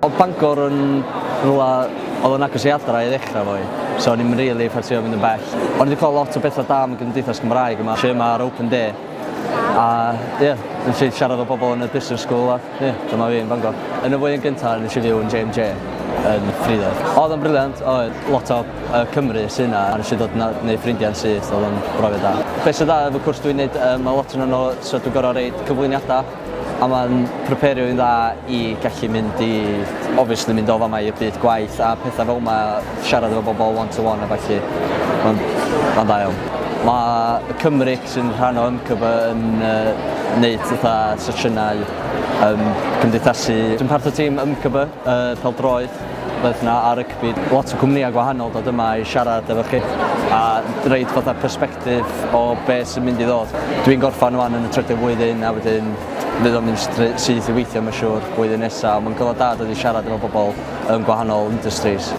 Oedd Bangor yn rhywle, oedd yn agos i adra i ddechrau fo i, so o'n i'n rili ffarsio mynd yn bell. O'n i wedi cael lot o bethau da am y Gymdeithas Cymraeg yma, lle yma ar Open Day. A nes i siarad o bobl yn y business school a dyma fi yn Bangor. Yn y flwyddyn gyntaf nes i fyw yn J&J yn Ffryddyr. Oedd yn briliant, oedd lot o Cymru sy'n yna, a nes i dod wneud ffrindiau'n syth, oedd yn brofiad da. Be sydd da efo cwrs dwi'n neud, mae lot yn nhw, so dwi'n gorfod reid cyflwyniadau, a mae'n prepario fi'n dda i gallu mynd i, obviously mynd o fama i'r byd gwaith, a pethau fel yma, siarad efo bobl one-to-one a falle, mae'n da iawn. Mae y Cymru sy'n rhan o MCB yn wneud sesiynau cymdeithasu. Dwi'n part o tîm MCB, pêl-droed, beth yna a rygbi. Lot o cwmnïau gwahanol dod yma i siarad efo chi a reid fatha perspektif o beth sy'n mynd i ddod. Dwi'n gorffan wan yn y trydydd flwyddyn a wedyn fydd o'n mynd syth i weithio, mae'n siŵr, blwyddyn nesaf. Mae'n gyfle da dod i siarad efo bobl yn gwahanol industries.